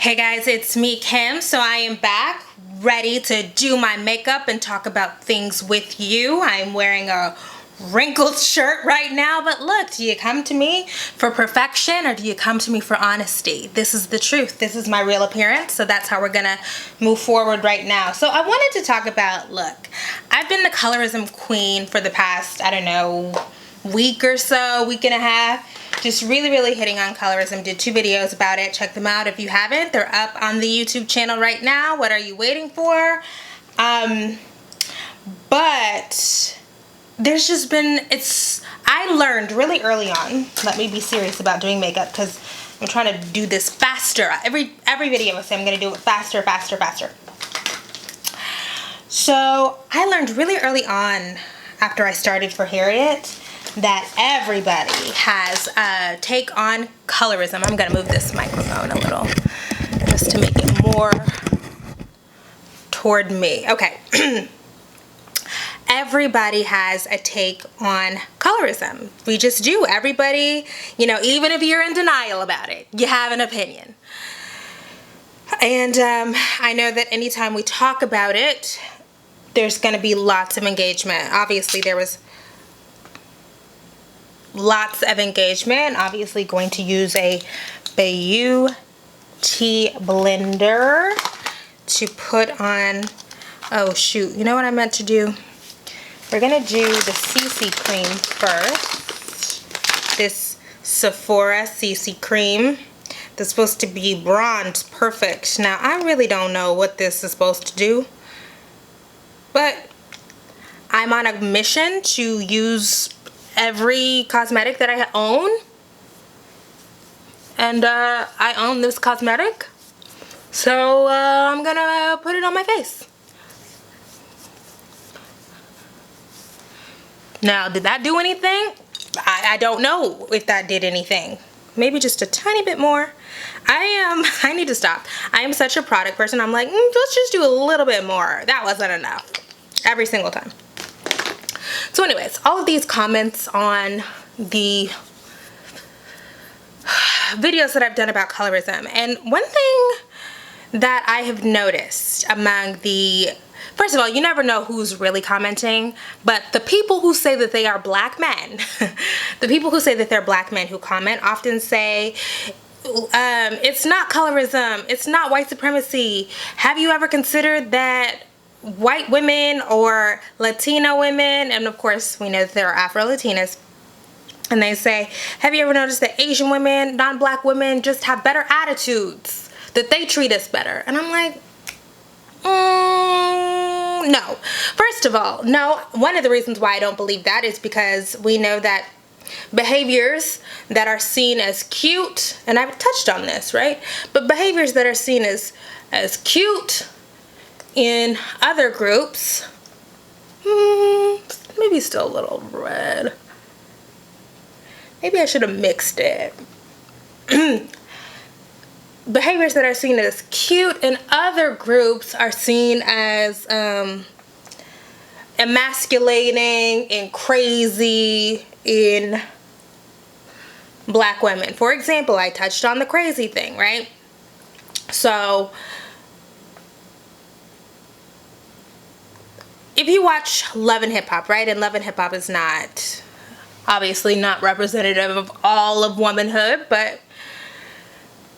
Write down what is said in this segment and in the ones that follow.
Hey guys, it's me, Kim. So I am back, ready to do my makeup and talk about things with you. I'm wearing a wrinkled shirt right now, but look, do you come to me for perfection or do you come to me for honesty? This is the truth. This is my real appearance, so that's how we're gonna move forward right now. So I wanted to talk about, look, I've been the colorism queen for the past, I don't know, week or so, week and a half. Just really hitting on colorism. Did 2 videos about it. Check them out if you haven't. They're up on the YouTube channel right now. What are you waiting for? But there's just been, I learned really early on, let me be serious about doing makeup because I'm trying to do this faster. Every video I say I'm going to do it faster. So I learned really early on after I started for Harriet that everybody has a take on colorism. I'm gonna move this microphone a little just to make it more toward me. Okay. Everybody has a take on colorism. We just do. Everybody, you know, even if you're in denial about it, you have an opinion. And I know that anytime we talk about it, there's gonna be lots of engagement. Obviously there was lots of engagement. Obviously going to use a Beauty blender to put on, oh shoot, you know what I meant to do? We're gonna do the CC cream first. This Sephora CC cream that's supposed to be bronze perfect. Now I really don't know what this is supposed to do, but I'm on a mission to use every cosmetic that I own, and I own this cosmetic, so I'm gonna put it on my face. Now, did that do anything? I don't know if that did anything. Maybe just a tiny bit more. I need to stop. I am such a product person. I'm like, let's just do a little bit more. That wasn't enough every single time. So anyways, all of these comments on the videos that I've done about colorism, and one thing that I have noticed among the, first of all, you never know who's really commenting, but the people who say that they are black men, the people who say that they're black men who comment often say, it's not colorism, it's not white supremacy. Have you ever considered that white women or Latino women, and of course we know that there are Afro-Latinas, and they say, have you ever noticed that Asian women, non-black women just have better attitudes, that they treat us better? And I'm like, no. First of all, no. One of the reasons why I don't believe that is because we know that behaviors that are seen as cute, and I've touched on this, right? But behaviors that are seen as cute in other groups, maybe still a little red. Maybe I should have mixed it. Behaviors that are seen as cute in other groups are seen as emasculating and crazy in black women. For example, I touched on the crazy thing, right? So if you watch Love and Hip Hop, right? And Love and Hip Hop is not, obviously not representative of all of womanhood, but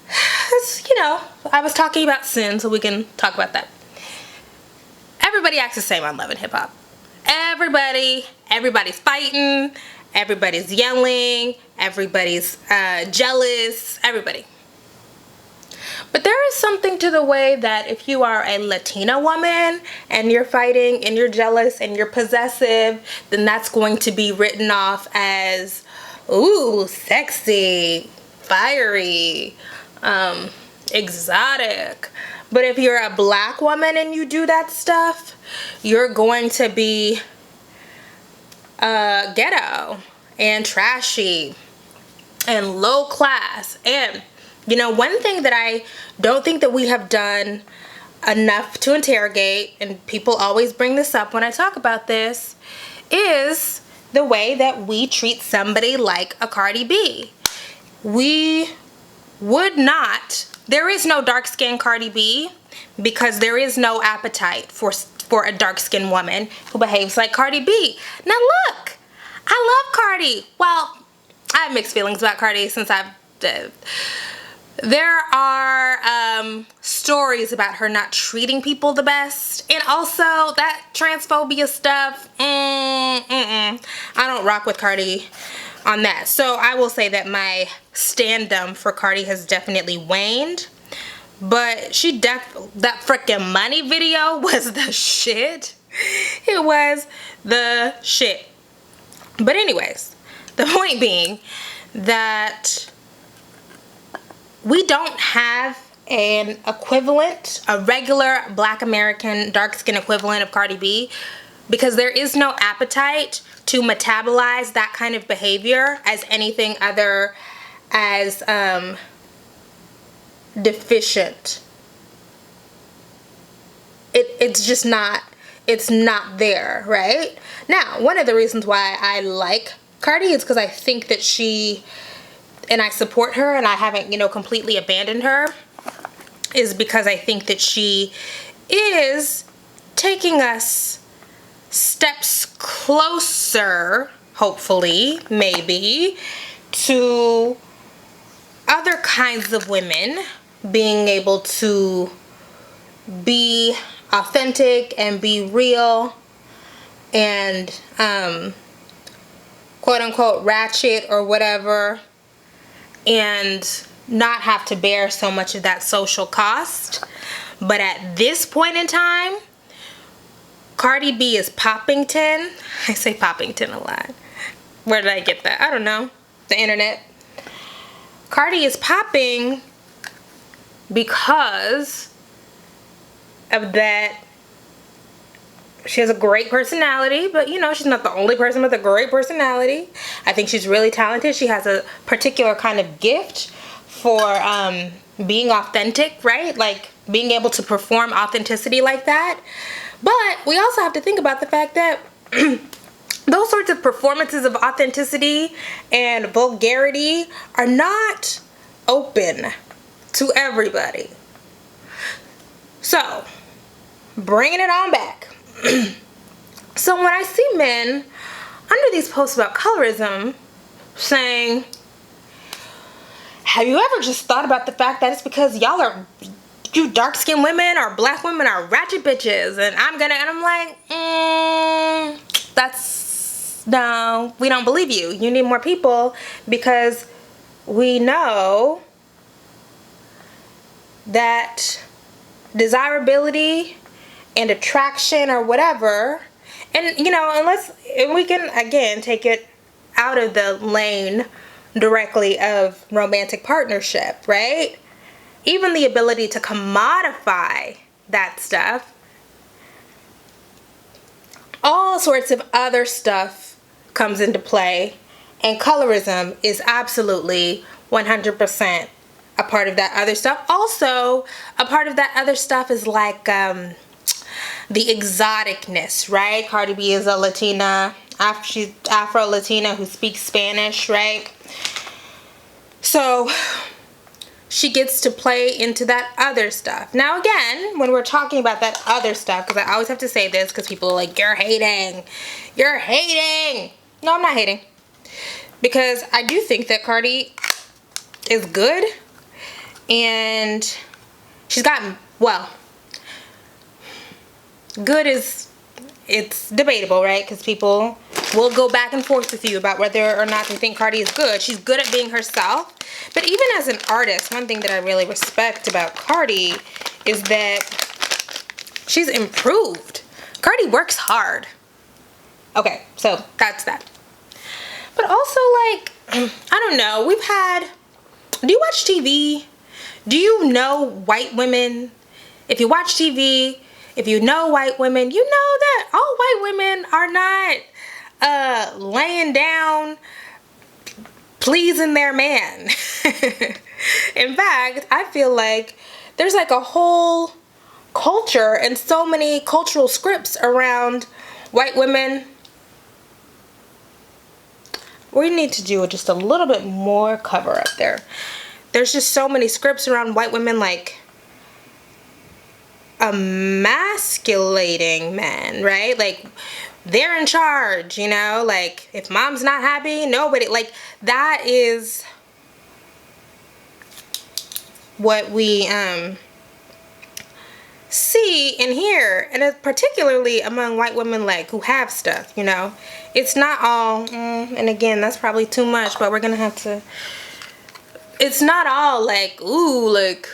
it's, you know, I was talking about sin, so we can talk about that. Everybody acts the same on Love and Hip Hop. Everybody's fighting, everybody's yelling, everybody's jealous, everybody. But there is something to the way that if you are a Latina woman and you're fighting and you're jealous and you're possessive, then that's going to be written off as, ooh, sexy, fiery, exotic. But if you're a black woman and you do that stuff, you're going to be ghetto and trashy and low class. And you know, one thing that I don't think that we have done enough to interrogate, and people always bring this up when I talk about this, is the way that we treat somebody like a Cardi B. We would not there is no dark-skinned Cardi B because there is no appetite for a dark-skinned woman who behaves like Cardi B. Now look, I love Cardi. Well, I have mixed feelings about Cardi since there are stories about her not treating people the best, and also that transphobia stuff. I don't rock with Cardi on that. So I will say that my stand-up for Cardi has definitely waned. But that freaking Money video was the shit. It was the shit. But anyways, the point being that we don't have an equivalent, a regular Black American dark skin equivalent of Cardi B, because there is no appetite to metabolize that kind of behavior as anything other as deficient. It's just not, it's not there, right? Now, one of the reasons why I like Cardi is because I think that she, and I support her and I haven't, completely abandoned her, is because I think that she is taking us steps closer, hopefully, maybe, to other kinds of women being able to be authentic and be real and quote unquote ratchet or whatever, and not have to bear so much of that social cost. But at this point in time, Cardi B is Poppington. I say Poppington a lot. Where did I get that? I don't know. The internet. Cardi is popping because of that. She has a great personality, but she's not the only person with a great personality. I think she's really talented. She has a particular kind of gift for being authentic, right? Like being able to perform authenticity like that. But we also have to think about the fact that those sorts of performances of authenticity and vulgarity are not open to everybody. So, bringing it on back. So when I see men under these posts about colorism saying, have you ever just thought about the fact that it's because you dark-skinned women or black women are ratchet bitches, and I'm like, no, we don't believe you. You need more people, because we know that desirability and attraction or whatever, and unless we can again take it out of the lane directly of romantic partnership, right? Even the ability to commodify that stuff, all sorts of other stuff comes into play, and colorism is absolutely 100% a part of that other stuff. Also, a part of that other stuff is like the exoticness, right? Cardi B is a Latina, she's Afro-Latina who speaks Spanish, right? So she gets to play into that other stuff. Now again, when we're talking about that other stuff, because I always have to say this because people are like, you're hating. No, I'm not hating. Because I do think that Cardi is good. And she's gotten, well, good is, it's debatable, right? Because people will go back and forth with you about whether or not they think Cardi is good. She's good at being herself. But even as an artist, one thing that I really respect about Cardi is that she's improved. Cardi works hard. Okay, so that's that. But also, like, I don't know, do you watch TV? Do you know white women? If you watch TV, if you know white women, you know that all white women are not laying down pleasing their man. In fact, I feel like there's like a whole culture and so many cultural scripts around white women. We need to do just a little bit more cover up there. there's just so many scripts around white women like emasculating men, right? Like, they're in charge, you know? Like, if mom's not happy, nobody, like, that is what we see and hear, and it's particularly among white women, like, who have stuff, you know? It's not all, and again, that's probably too much, but we're gonna have to, it's not all like, ooh, like,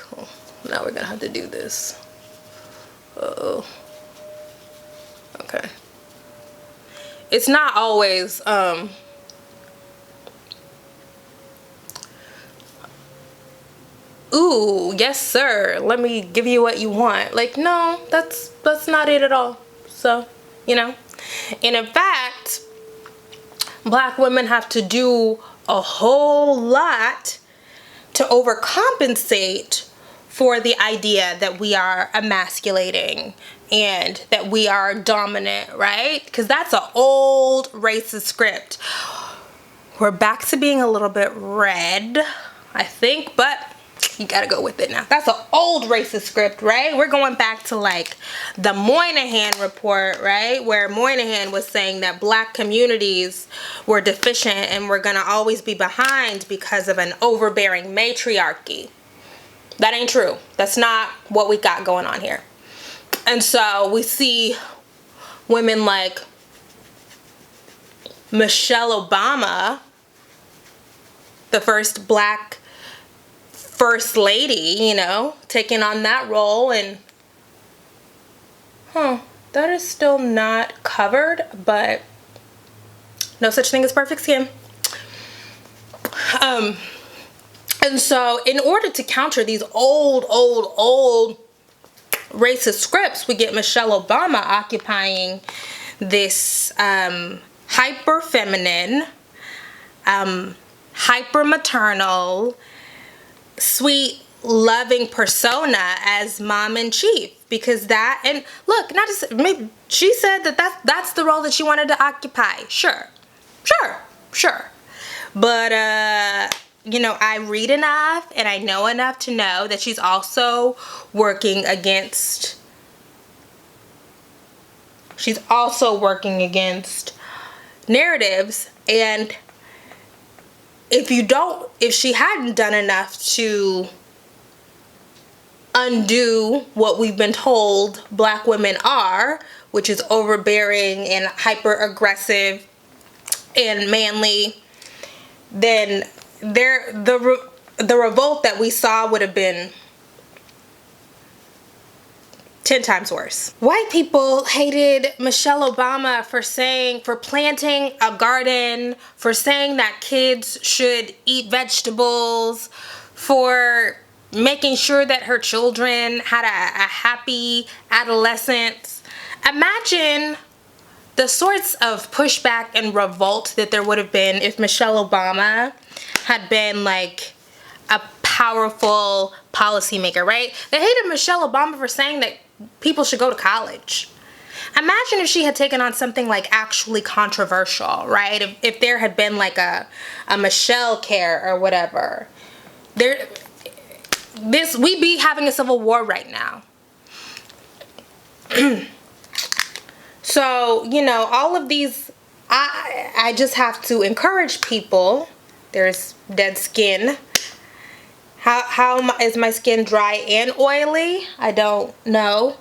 now we're gonna have to do this. Uh-oh. Okay. It's not always, ooh, yes sir, let me give you what you want. Like, no, that's not it at all. So, you know. And in fact, black women have to do a whole lot to overcompensate for the idea that we are emasculating and that we are dominant, right? Because that's an old racist script. We're back to being a little bit red, I think, but you gotta go with it now. That's an old racist script, right? We're going back to like the Moynihan report, right? Where Moynihan was saying that black communities were deficient and we're gonna always be behind because of an overbearing matriarchy. That ain't true. That's not what we got going on here. And so we see women like Michelle Obama, the first black first lady, you know, taking on that role, and that is still not covered, but no such thing as perfect skin. And so in order to counter these old racist scripts, we get Michelle Obama occupying this hyper feminine, hyper maternal, sweet, loving persona as mom in chief. Because that, and look, not just, maybe she said that's the role that she wanted to occupy. Sure. But you know, I read enough and I know enough to know that she's also working against narratives. And if she hadn't done enough to undo what we've been told black women are, which is overbearing and hyper aggressive and manly, then the revolt that we saw would have been 10 times worse. White people hated Michelle Obama for planting a garden, for saying that kids should eat vegetables, for making sure that her children had a happy adolescence. Imagine the sorts of pushback and revolt that there would have been if Michelle Obama had been like a powerful policymaker, right? They hated Michelle Obama for saying that people should go to college. Imagine if she had taken on something like actually controversial, right? If there had been like a Michelle Care or whatever. We'd be having a civil war right now. So, you know, all of these, I just have to encourage people. There's dead skin. How is my skin dry and oily? I don't know.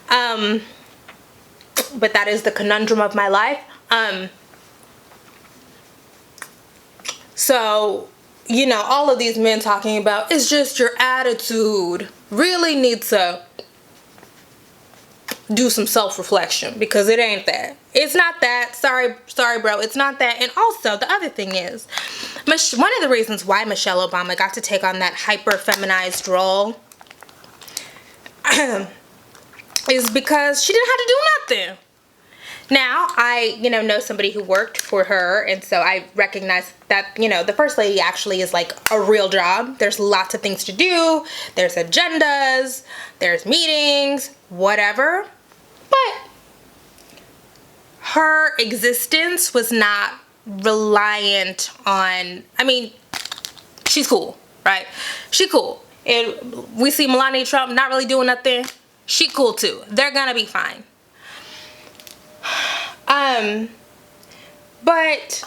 But that is the conundrum of my life. So, you know, all of these men talking about, it's just your attitude, really need to do some self-reflection, because it ain't that. It's not that. Sorry bro, it's not that. And also the other thing is, one of the reasons why Michelle Obama got to take on that hyper feminized role is because she didn't have to do nothing. Now, I, you know somebody who worked for her, and so I recognize that, you know, the first lady actually is like a real job. There's lots of things to do. There's agendas, there's meetings, whatever. But her existence was not reliant on, I mean, she's cool. right? She cool. And we see Melania Trump not really doing nothing. She cool too. They're gonna be fine. But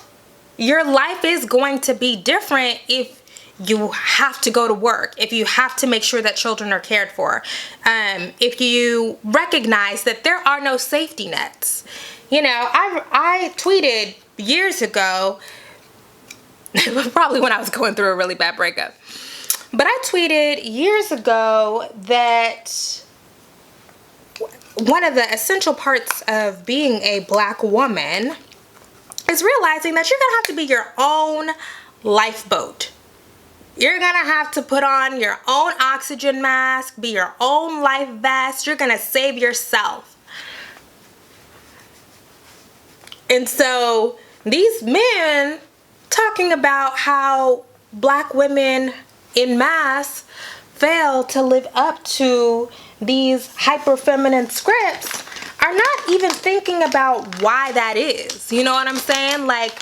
your life is going to be different if you have to go to work, if you have to make sure that children are cared for, if you recognize that there are no safety nets. You know, I tweeted years ago, probably when I was going through a really bad breakup, but I tweeted years ago that one of the essential parts of being a Black woman is realizing that you're gonna have to be your own lifeboat. You're gonna have to put on your own oxygen mask, be your own life vest. You're gonna save yourself. And so these men talking about how Black women en masse fail to live up to these hyper feminine scripts are not even thinking about why that is. You know what I'm saying? Like,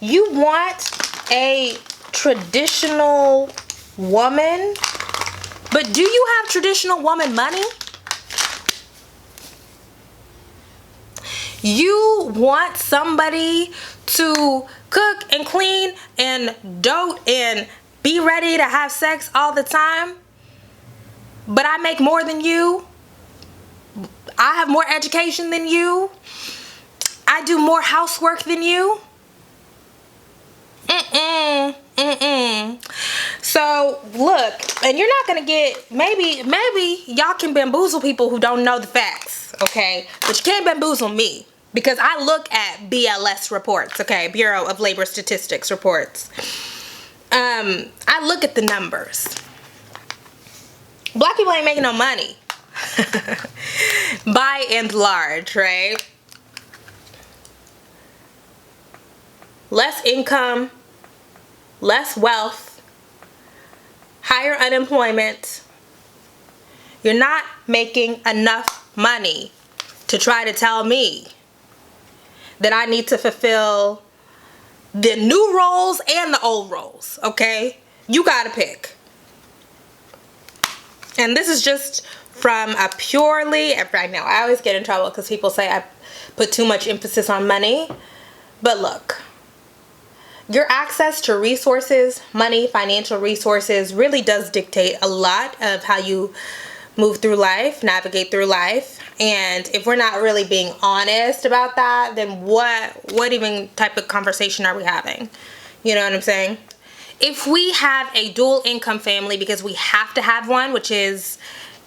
you want a traditional woman, but do you have traditional woman money? You want somebody to cook and clean and dote and be ready to have sex all the time, but I make more than you. I have more education than you. I do more housework than you. So look, and you're not gonna get, maybe y'all can bamboozle people who don't know the facts, okay? But you can't bamboozle me, because I look at BLS reports, okay? Bureau of Labor Statistics reports. I look at the numbers. Black people ain't making no money. By and large, right? Less income, less wealth, higher unemployment. You're not making enough money to try to tell me that I need to fulfill the new roles and the old roles, okay? You gotta pick. And this is just from a purely, I know I always get in trouble because people say I put too much emphasis on money, but look, your access to resources, money, financial resources really does dictate a lot of how you move through life, navigate through life. And if we're not really being honest about that, then what even type of conversation are we having? You know what I'm saying? If we have a dual income family because we have to have one, which is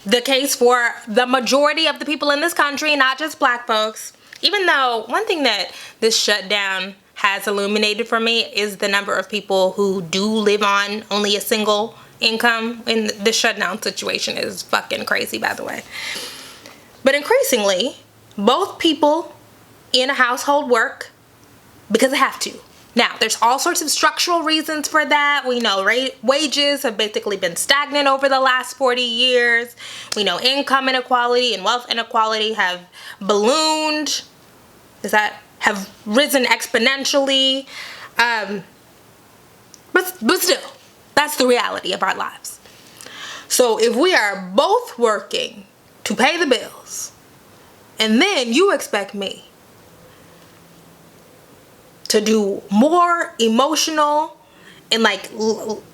the case for the majority of the people in this country, not just Black folks, even though one thing that this shutdown has illuminated for me is the number of people who do live on only a single income. And the shutdown situation is fucking crazy, by the way. But increasingly, both people in a household work because they have to. Now, there's all sorts of structural reasons for that. We know wages have basically been stagnant over the last 40 years. We know income inequality and wealth inequality have ballooned. Have risen exponentially. But still, that's the reality of our lives. So if we are both working to pay the bills, and then you expect me to do more emotional and like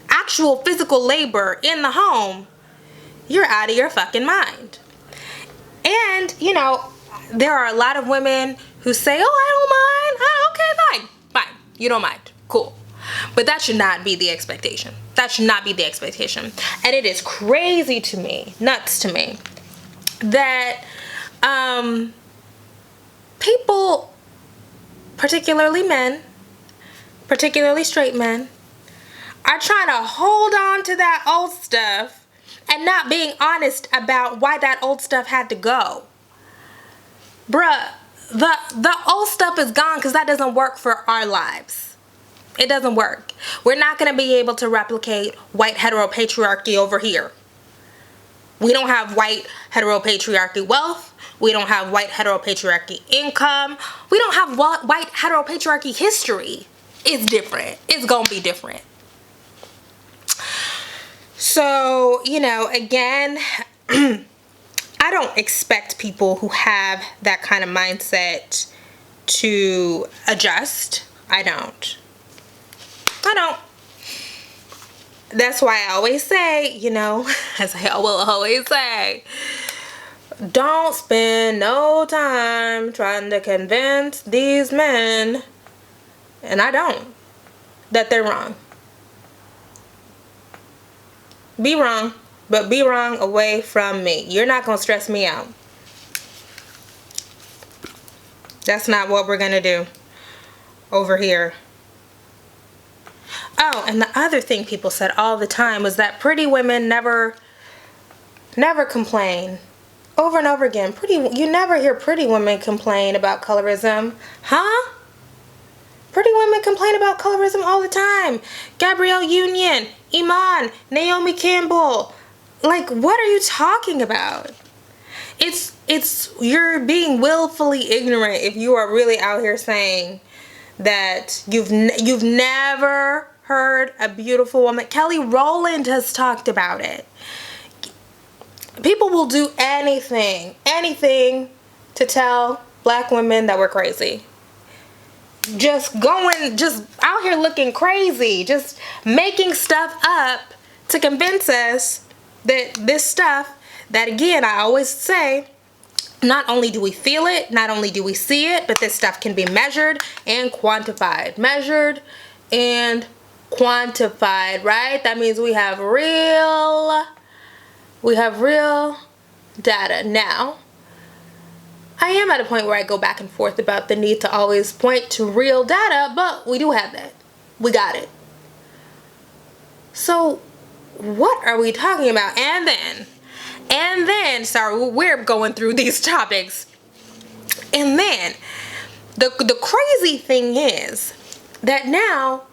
actual physical labor in the home, you're out of your fucking mind. And, you know, there are a lot of women who say, oh, I don't mind. Oh, okay, fine. You don't mind. Cool. But that should not be the expectation. That should not be the expectation. And it is crazy to me, nuts to me, that people, particularly men, particularly straight men, are trying to hold on to that old stuff and not being honest about why that old stuff had to go. Bruh, the old stuff is gone because that doesn't work for our lives. It doesn't work. We're not going to be able to replicate white heteropatriarchy over here. We don't have white heteropatriarchy wealth. We don't have white heteropatriarchy income. We don't have white heteropatriarchy history. It's different. It's going to be different. So, you know, again, I don't expect people who have that kind of mindset to adjust. I don't. That's why I always say, you know, as I will always say, don't spend no time trying to convince these men, and I don't, that they're wrong. Be wrong, but be wrong away from me. You're not going to stress me out. That's not what we're going to do over here. Oh, and the other thing people said all the time was that pretty women never complain. Over and over again. You never hear pretty women complain about colorism. Huh? Pretty women complain about colorism all the time. Gabrielle Union, Iman, Naomi Campbell. Like, what are you talking about? You're being willfully ignorant if you are really out here saying that you've never heard a beautiful woman. Kelly Rowland has talked about it. People will do anything to tell black women that we're crazy. Just out here looking crazy, just making stuff up to convince us that this stuff, that again, I always say, not only do we feel it, not only do we see it, but this stuff can be measured and quantified. Measured and quantified, right? That means we have real data. Now, I am at a point where I go back and forth about the need to always point to real data, but we do have that. We got it. So, what are we talking about? And then, sorry, we're going through these topics. And then, the crazy thing is that now,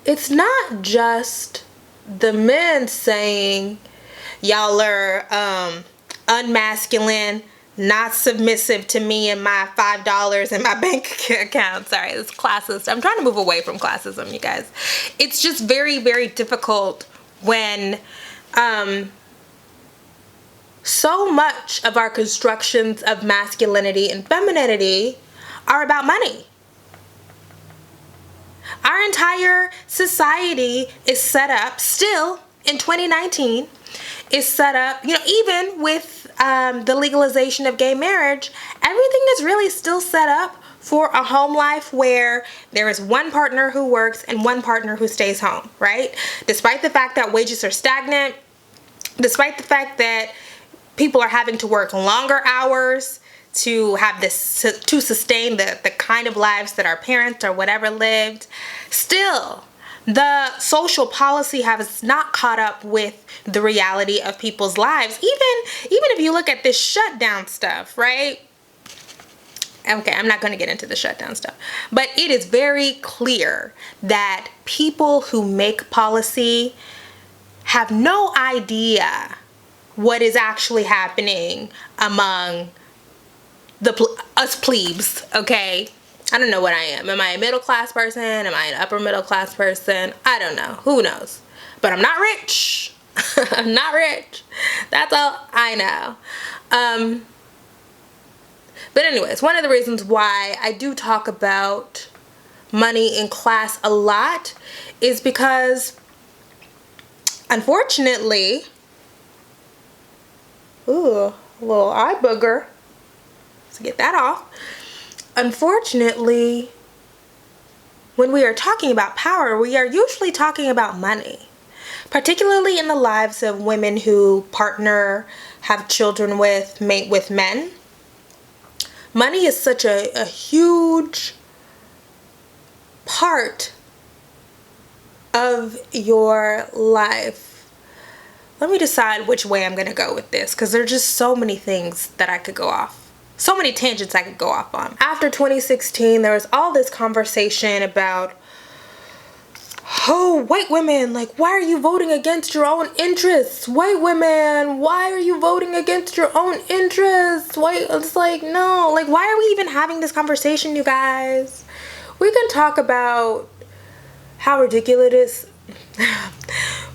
it's not just the men saying, y'all are unmasculine, not submissive to me and my $5 in my bank account. Sorry, it's classist. I'm trying to move away from classism, you guys. It's just very, very difficult when so much of our constructions of masculinity and femininity are about money. Our entire society is set up, still in 2019, is set up, you know, even with the legalization of gay marriage, everything is really still set up for a home life where there is one partner who works and one partner who stays home, right? Despite the fact that wages are stagnant, despite the fact that people are having to work longer hours to have this, to sustain the kind of lives that our parents or whatever lived, still the social policy has not caught up with the reality of people's lives. Even if you look at this shutdown stuff, right? Okay, I'm not going to get into the shutdown stuff, but it is very clear that people who make policy have no idea what is actually happening among us plebes, okay? I don't know what I am. Am I a middle class person? Am I an upper middle class person? I don't know. Who knows? But I'm not rich. I'm not rich. That's all I know. But anyways, one of the reasons why I do talk about money in class a lot is because, unfortunately, ooh, a little eye booger. Let's get that off. Unfortunately, when we are talking about power, we are usually talking about money, particularly in the lives of women who partner, have children with, mate with men. Money is such a huge part of your life. Let me decide which way I'm going to go with this, because there are just so many things that I could go off. So many tangents I could go off on. After 2016, there was all this conversation about, oh, white women, like, why are you voting against your own interests? White women, why are you voting against your own interests? It's like, no, like, why are we even having this conversation, you guys? We can talk about how ridiculous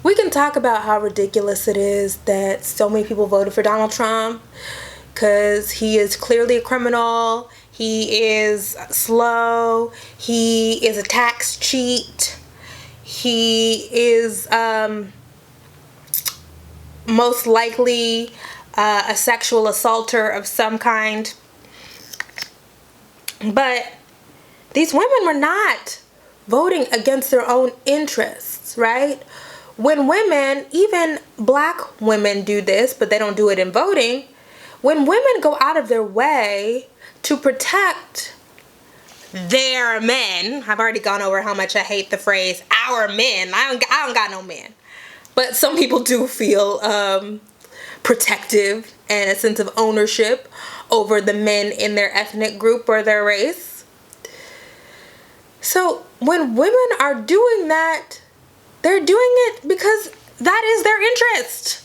we can talk about how ridiculous it is that so many people voted for Donald Trump, because he is clearly a criminal. He is slow. He is a tax cheat. He is most likely a sexual assaulter of some kind. But these women were not voting against their own interests, right? When women, even black women do this, but they don't do it in voting, when women go out of their way to protect their men, I've already gone over how much I hate the phrase our men. I don't got no men. But some people do feel protective and a sense of ownership over the men in their ethnic group or their race. So when women are doing that, they're doing it because that is their interest.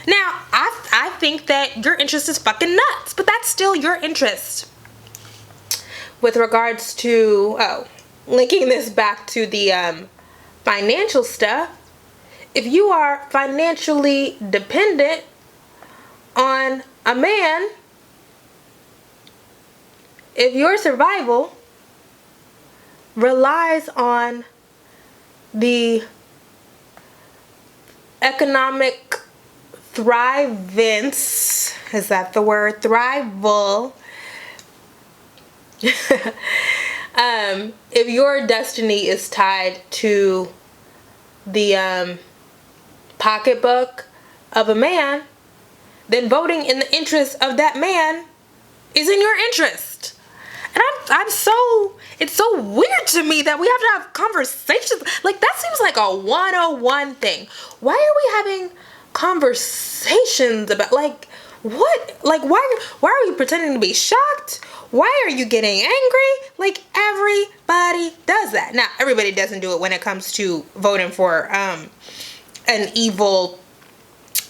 Now, I think that your interest is fucking nuts, but that's still your interest. With regards to, linking this back to the financial stuff, if you are financially dependent on a man, if your survival relies on the economic thrivance, is that the word? Thrival. If your destiny is tied to the pocketbook of a man, then voting in the interest of that man is in your interest. And it's so weird to me that we have to have conversations. Like, that seems like a 101 thing. Why are we having conversations about, like, what? Like, why are you pretending to be shocked? Why are you getting angry? Like, everybody does that. Now, everybody doesn't do it when it comes to voting for an evil,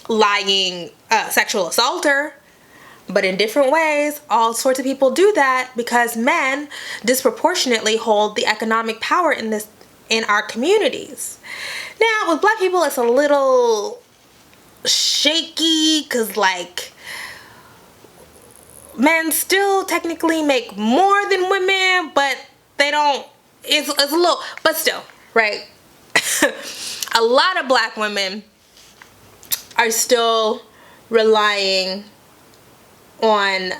lying sexual assaulter. But in different ways, all sorts of people do that because men disproportionately hold the economic power in our communities. Now, with black people, it's a little shaky because, like, men still technically make more than women, but they don't. It's a little, but still, right? A lot of black women are still relying on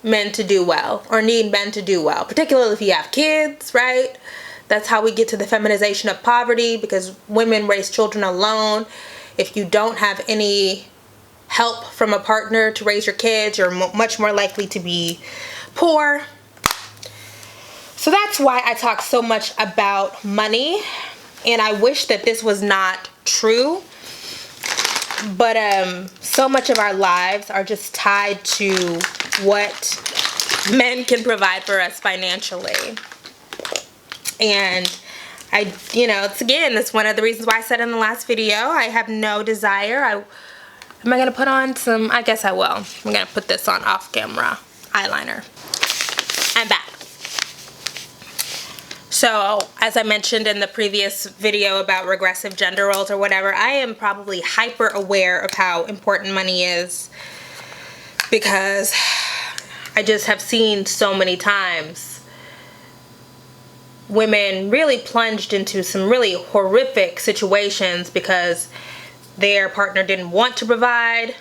men to do well, or need men to do well, particularly if you have kids, right? That's how we get to the feminization of poverty, because women raise children alone. If you don't have any help from a partner to raise your kids, you're much more likely to be poor. So that's why I talk so much about money, and I wish that this was not true. But so much of our lives are just tied to what men can provide for us financially. And it's one of the reasons why I said in the last video, I have no desire. Am I going to put on some? I guess I will. I'm going to put this on off camera eyeliner. I'm back. So, as I mentioned in the previous video about regressive gender roles or whatever, I am probably hyper aware of how important money is, because I just have seen so many times women really plunged into some really horrific situations because their partner didn't want to provide,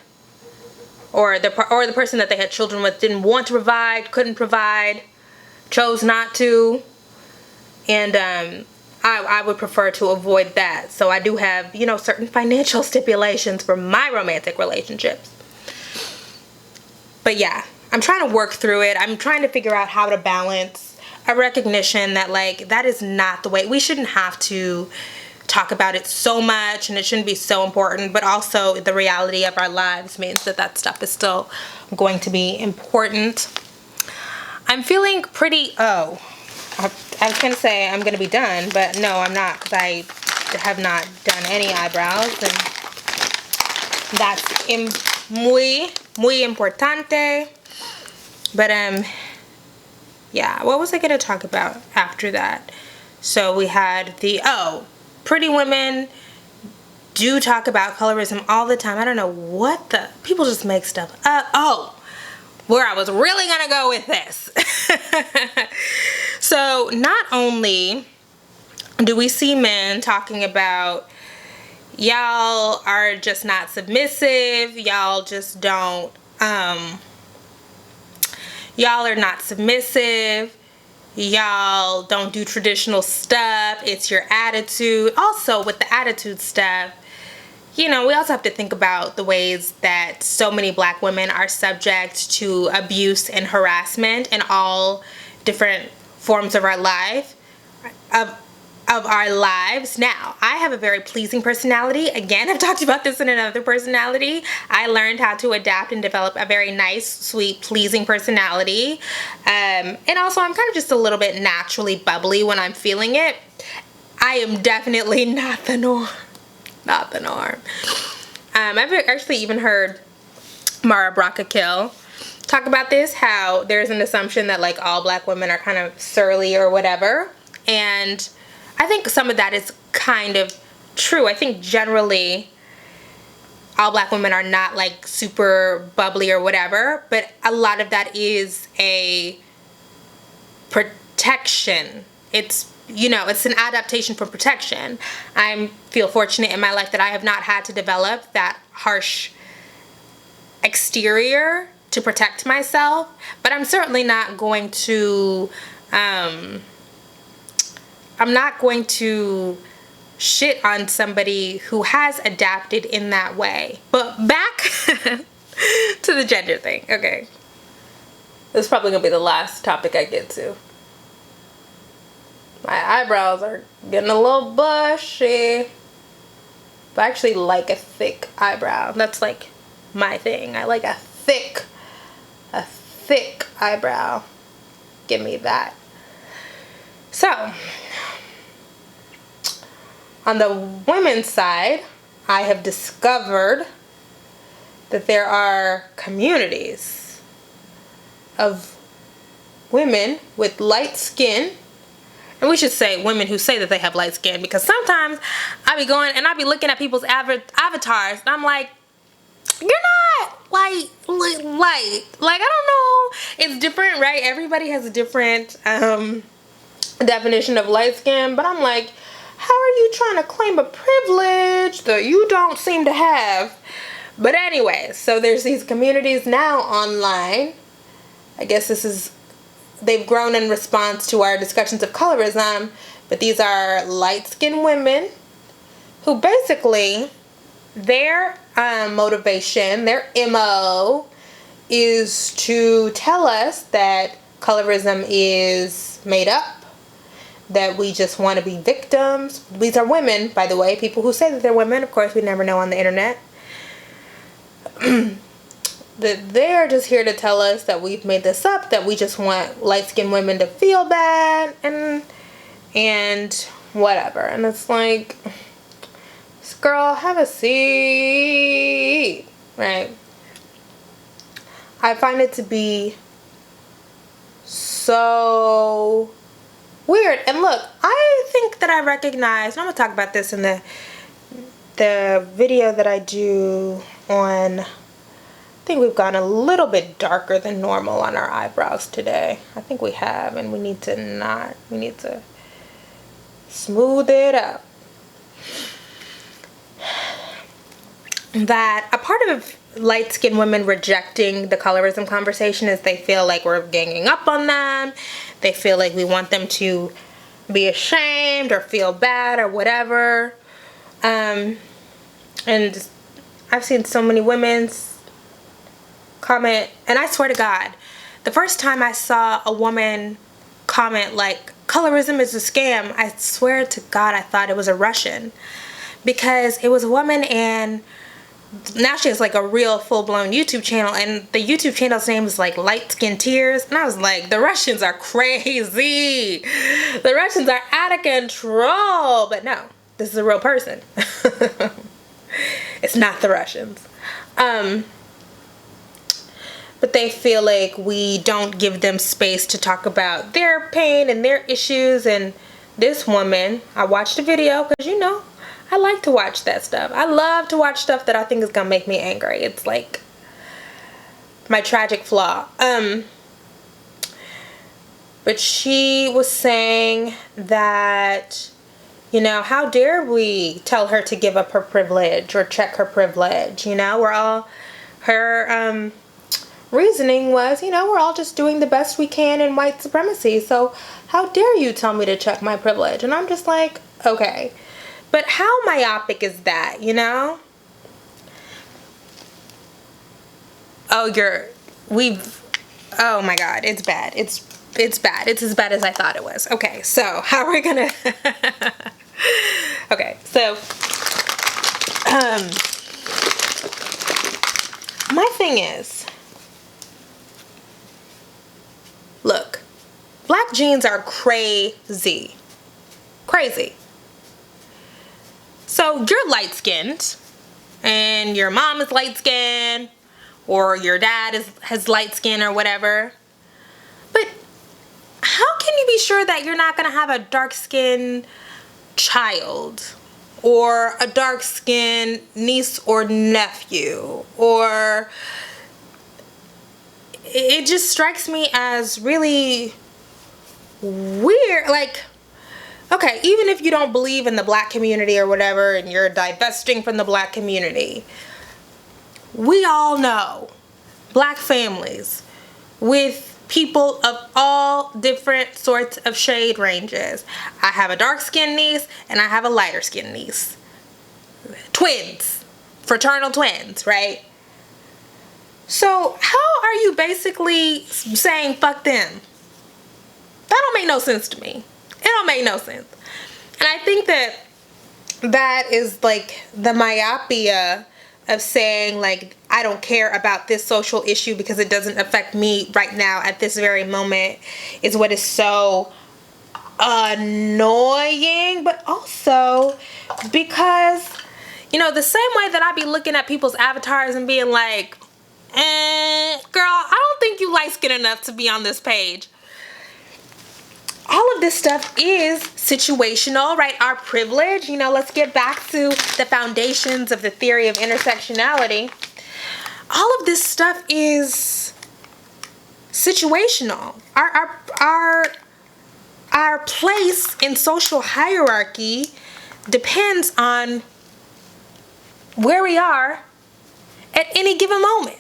or the person that they had children with didn't want to provide, couldn't provide, chose not to. And I would prefer to avoid that. So I do have, certain financial stipulations for my romantic relationships. But yeah, I'm trying to work through it. I'm trying to figure out how to balance a recognition that, like, that is not the way. We shouldn't have to talk about it so much, and it shouldn't be so important. But also the reality of our lives means that stuff is still going to be important. I'm feeling pretty, I was going to say I'm going to be done, but no, I'm not, because I have not done any eyebrows, and that's muy importante. But, yeah, what was I going to talk about after that? So we had pretty women do talk about colorism all the time. I don't know what people just make stuff up. Where I was really gonna go with this. So not only do we see men talking about y'all are just not submissive, y'all just don't, y'all are not submissive, y'all don't do traditional stuff, it's your attitude. Also with the attitude stuff, you know, we also have to think about the ways that so many black women are subject to abuse and harassment in all different forms of our life, of our lives. Now, I have a very pleasing personality. Again, I've talked about this in another personality. I learned how to adapt and develop a very nice, sweet, pleasing personality. And also, I'm kind of just a little bit naturally bubbly when I'm feeling it. I am definitely not the norm. Not the norm. I've actually even heard Mara Brockakill talk about this, how there's an assumption that like all black women are kind of surly or whatever. And I think some of that is kind of true. I think generally all black women are not like super bubbly or whatever, but a lot of that is a protection. It's, you know, it's an adaptation for protection. I feel fortunate in my life that I have not had to develop that harsh exterior to protect myself, but I'm certainly not going to, I'm not going to shit on somebody who has adapted in that way. But back to the gender thing. Okay. This is probably going to be the last topic I get to. My eyebrows are getting a little bushy. But I actually like a thick eyebrow. That's like my thing. I like a thick eyebrow. Give me that. So, on the women's side, I have discovered that there are communities of women with light skin. And we should say women who say that they have light skin, because sometimes I be going and I be looking at people's avatars and I'm like, you're not light. Like, I don't know. It's different, right? Everybody has a different definition of light skin, but I'm like, how are you trying to claim a privilege that you don't seem to have? But anyway, so there's these communities now online. I guess they've grown in response to our discussions of colorism, but these are light-skinned women who basically, their motivation, their MO, is to tell us that colorism is made up, that we just want to be victims. These are women, by the way, people who say that they're women. Of course, we never know on the internet. That they're just here to tell us that we've made this up, that we just want light-skinned women to feel bad and whatever. And it's like, girl, have a seat, right? I find it to be so weird. And look, I think that I recognize, and I'm gonna talk about this in the video that I do on, I think we've gone a little bit darker than normal on our eyebrows today. I think we have, and we need to smooth it up. That a part of light-skinned women rejecting the colorism conversation is they feel like we're ganging up on them. They feel like we want them to be ashamed or feel bad or whatever. And I've seen so many women comment, and I swear to God, the first time I saw a woman comment like, colorism is a scam, I swear to God I thought it was a Russian. Because it was a woman, and now she has like a real full-blown YouTube channel, and the YouTube channel's name is like Light Skin Tears, and I was like, the Russians are crazy. The Russians are out of control. But no, this is a real person. It's not the Russians. But they feel like we don't give them space to talk about their pain and their issues, and this woman, I watched a video because, you know, I like to watch that stuff. I love to watch stuff that I think is gonna make me angry. It's like my tragic flaw. But she was saying that, you know, how dare we tell her to give up her privilege or check her privilege, you know? Her reasoning was, you know, we're all just doing the best we can in white supremacy, so how dare you tell me to check my privilege? And I'm just like, okay. But how myopic is that, you know? Oh my God, it's bad. It's bad. It's as bad as I thought it was. Okay, so how are we gonna... Okay, so... my thing is... Look, black jeans are crazy. Crazy. So you're light-skinned, and your mom is light-skinned, or your dad has light skin or whatever. But how can you be sure that you're not going to have a dark-skinned child, or a dark-skinned niece or nephew, or... It just strikes me as really weird. Like, okay, even if you don't believe in the black community or whatever, and you're divesting from the black community, we all know black families with people of all different sorts of shade ranges. I have a dark-skinned niece and I have a lighter-skinned niece. Twins. Fraternal twins, right? So how are you basically saying fuck them? That don't make no sense to me. It don't make no sense. And I think that is like the myopia of saying, like, I don't care about this social issue because it doesn't affect me right now at this very moment, is what is so annoying. But also because, you know, the same way that I be looking at people's avatars and being like, girl, I don't think you light skinned enough to be on this page. All of this stuff is situational, right? Our privilege, you know, let's get back to the foundations of the theory of intersectionality. All of this stuff is situational. Our place in social hierarchy depends on where we are at any given moment.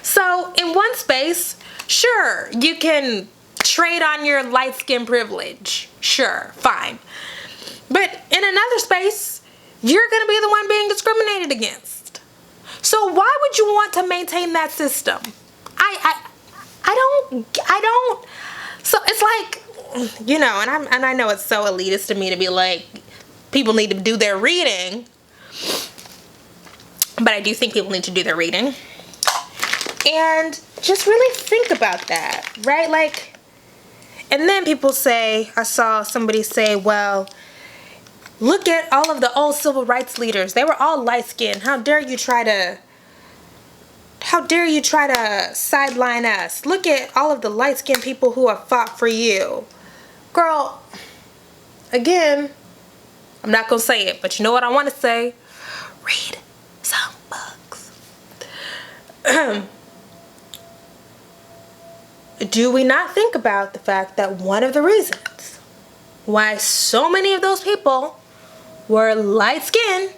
So in one space, sure, you can trade on your light skin privilege. Sure, fine. But in another space, you're going to be the one being discriminated against. So why would you want to maintain that system? I don't. So it's like, you know, and I know it's so elitist of me to be like, people need to do their reading. But I do think people need to do their reading. And just really think about that, right? Like, and then people say, I saw somebody say, well, look at all of the old civil rights leaders. They were all light-skinned. How dare you try to sideline us? Look at all of the light-skinned people who have fought for you. Girl, again, I'm not going to say it, but you know what I want to say? Read some books. Do we not think about the fact that one of the reasons why so many of those people were light-skinned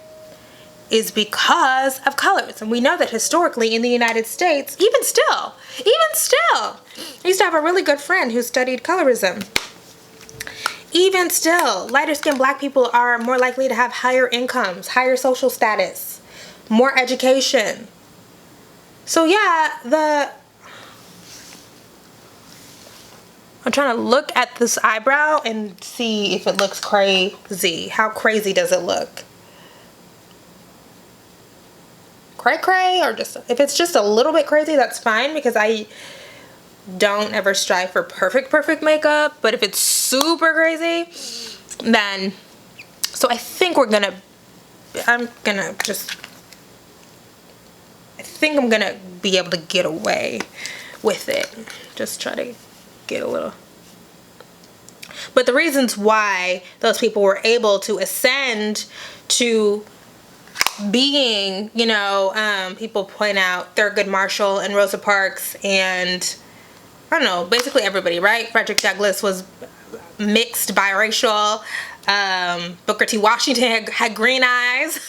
is because of colors? And we know that historically in the United States, even still, I used to have a really good friend who studied colorism. Even still, lighter-skinned black people are more likely to have higher incomes, higher social status, more education. So yeah, I'm trying to look at this eyebrow and see if it looks crazy. How crazy does it look? Cray, or just, if it's just a little bit crazy, that's fine, because I don't ever strive for perfect makeup. But if it's super crazy, then, so I think I think I'm gonna be able to get away with it. Just try to get a little But the reasons why those people were able to ascend to being, people point out Thurgood Marshall and Rosa Parks and, I don't know, basically everybody, right? Frederick Douglass was mixed biracial. Booker T. Washington had green eyes.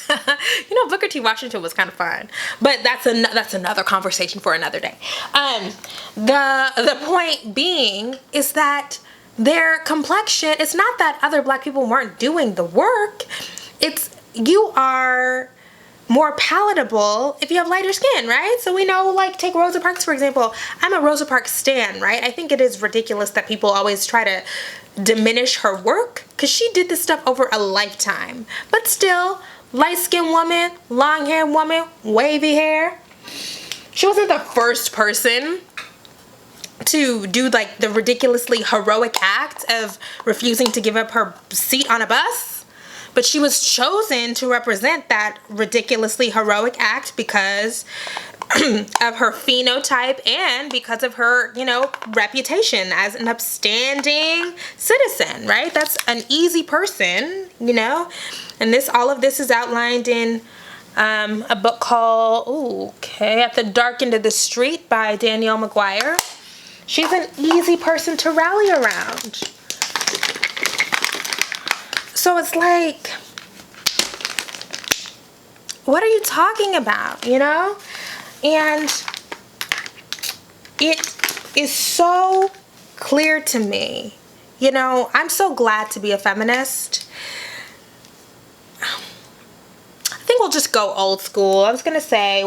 Booker T. Washington was kind of fun, but that's another conversation for another day. The point being is that their complexion, it's not that other black people weren't doing the work. It's you are more palatable if you have lighter skin, right? So we know, like, take Rosa Parks, for example. I'm a Rosa Parks stan, right? I think it is ridiculous that people always try to diminish her work because she did this stuff over a lifetime. But still, light-skinned woman, long-haired woman, wavy hair. She wasn't the first person to do, like, the ridiculously heroic act of refusing to give up her seat on a bus. But she was chosen to represent that ridiculously heroic act because of her phenotype and because of her, reputation as an upstanding citizen, right? That's an easy person, And all of this is outlined in a book called, At the Dark End of the Street by Danielle McGuire. She's an easy person to rally around. So it's like, what are you talking about, And it is so clear to me, I'm so glad to be a feminist. I think we'll just go old school. I was going to say,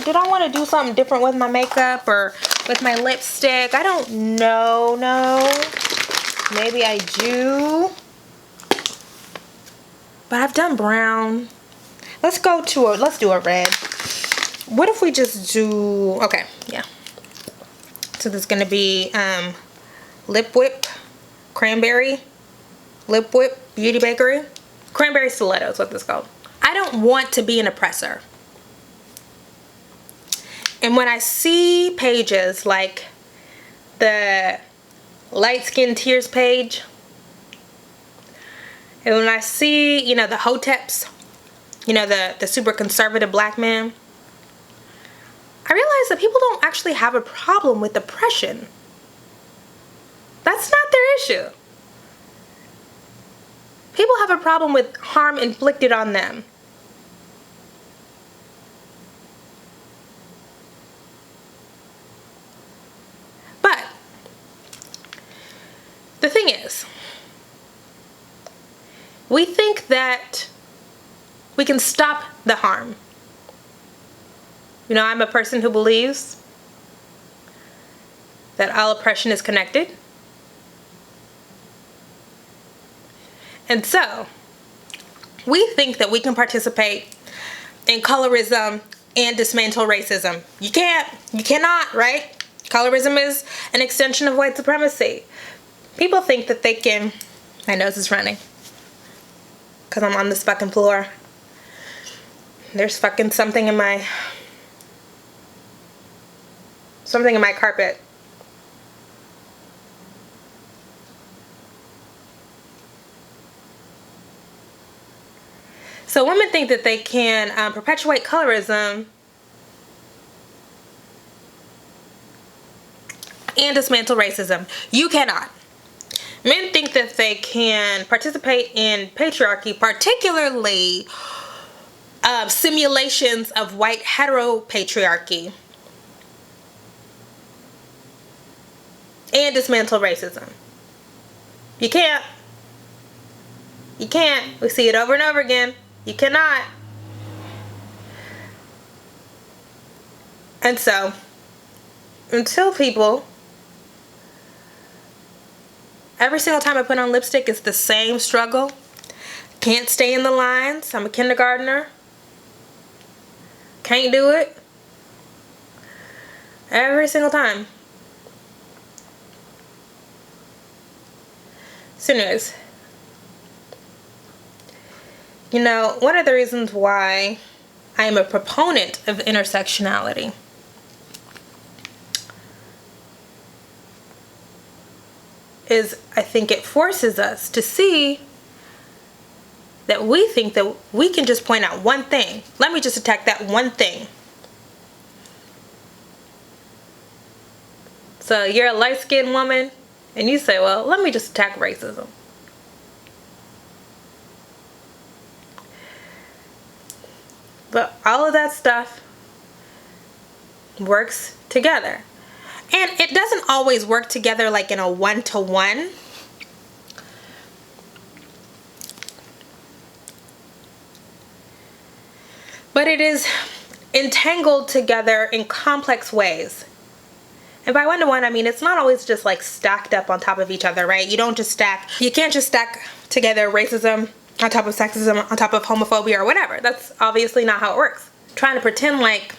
did I want to do something different with my makeup or with my lipstick? I don't know, no. Maybe I do. But I've done brown. Let's do a red. What if we just do, okay, yeah. So there's gonna be Lip Whip, Cranberry, Lip Whip, Beauty Bakery. Cranberry Stiletto is what this is called. I don't want to be an oppressor. And when I see pages like the Light Skin Tears page, and when I see, the Hoteps, the super conservative black man, I realize that people don't actually have a problem with oppression. That's not their issue. People have a problem with harm inflicted on them. But the thing is, we think that we can stop the harm. I'm a person who believes that all oppression is connected. And so, we think that we can participate in colorism and dismantle racism. You cannot, right? Colorism is an extension of white supremacy. People think that they can, my nose is running because I'm on this fucking floor. There's fucking something in my carpet. So women think that they can perpetuate colorism and dismantle racism. You cannot. Men think that they can participate in patriarchy, particularly simulations of white heteropatriarchy, and dismantle racism. You can't. You can't. We see it over and over again. You cannot. And so, until people, every single time I put on lipstick, it's the same struggle. Can't stay in the lines. I'm a kindergartner. Can't do it. Every single time. So anyways, one of the reasons why I am a proponent of intersectionality is I think it forces us to see that we think that we can just point out one thing. Let me just attack that one thing. So you're a light-skinned woman and you say, well, let me just attack racism. But all of that stuff works together. And it doesn't always work together like in a one-to-one. But it is entangled together in complex ways. And by one-to-one, I mean, it's not always just like stacked up on top of each other, right? You can't just stack together racism on top of sexism, on top of homophobia or whatever. That's obviously not how it works. Trying to pretend like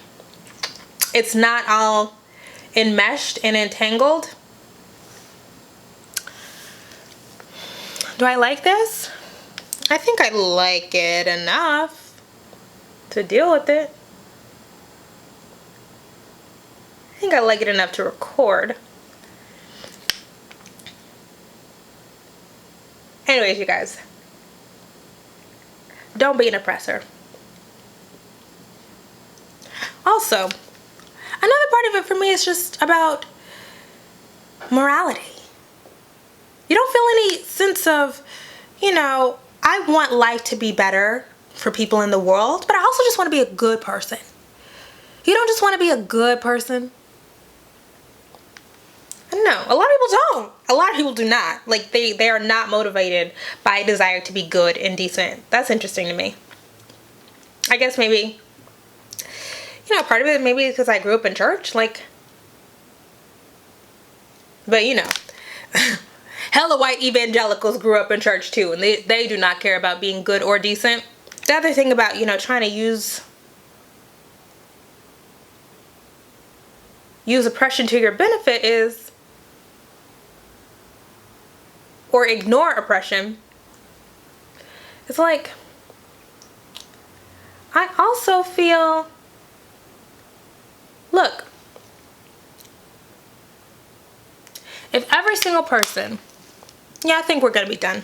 it's not all enmeshed and entangled. Do I like this? I think I like it enough to deal with it. I think I like it enough to record. Anyways, you guys, don't be an oppressor. Also, another part of it for me is just about morality. You don't feel any sense of, you know, I want life to be better for people in the world, but I also just want to be a good person. You don't just want to be a good person. I don't know. A lot of people don't. A lot of people do not. Like, they are not motivated by a desire to be good and decent. That's interesting to me. I guess maybe, you know, part of it maybe because I grew up in church. Like, but you know, hella white evangelicals grew up in church too. And they do not care about being good or decent. The other thing about, you know, trying to use oppression to your benefit is, or ignore oppression. It's like, I also feel, look, if every single person, yeah, I think we're gonna be done.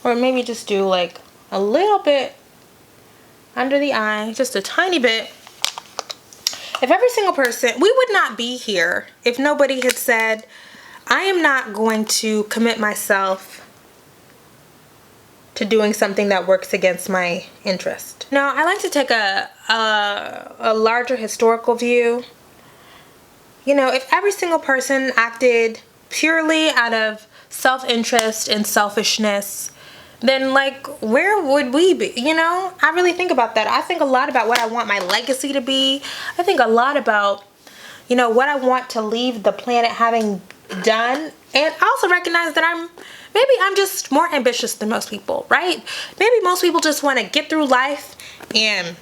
Or maybe just do like a little bit under the eye, just a tiny bit. If every single person, we would not be here if nobody had said, I am not going to commit myself to doing something that works against my interest. Now, I like to take a larger historical view. You know, if every single person acted purely out of self-interest and selfishness, then like, where would we be? You know, I really think about that. I think a lot about what I want my legacy to be. I think a lot about, you know, what I want to leave the planet having done. And I also recognize that maybe I'm just more ambitious than most people, right? Maybe most people just want to get through life and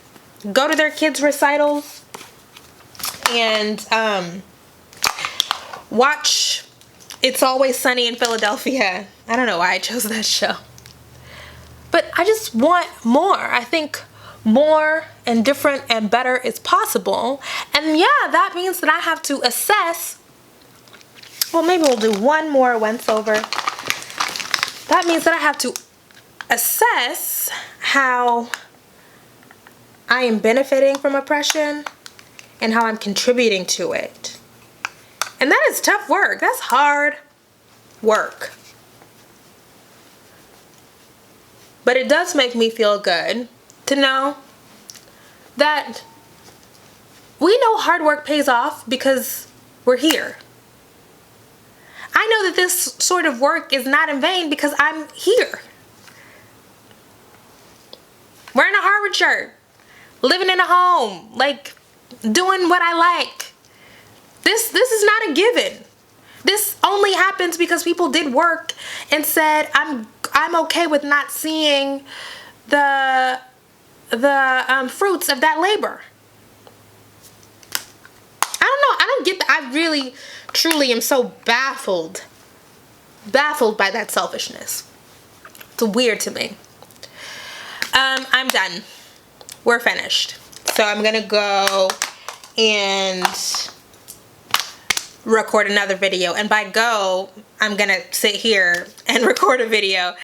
go to their kids' recitals and watch It's Always Sunny in Philadelphia. I don't know why I chose that show. But I just want more. I think more and different and better is possible. And yeah, that means that I have to assess. Well, maybe we'll do one more once over. That means that I have to assess how I am benefiting from oppression and how I'm contributing to it. And that is tough work. That's hard work. But it does make me feel good to know that we know hard work pays off because we're here. I know that this sort of work is not in vain because I'm here. Wearing a Harvard shirt, living in a home, like doing what I like. This is not a given. This only happens because people did work and said, I'm okay with not seeing the fruits of that labor. I don't know. I don't get that. I really, truly am so baffled by that selfishness. It's weird to me. I'm done. We're finished. So I'm gonna go and record another video. And by go, I'm gonna sit here and record a video.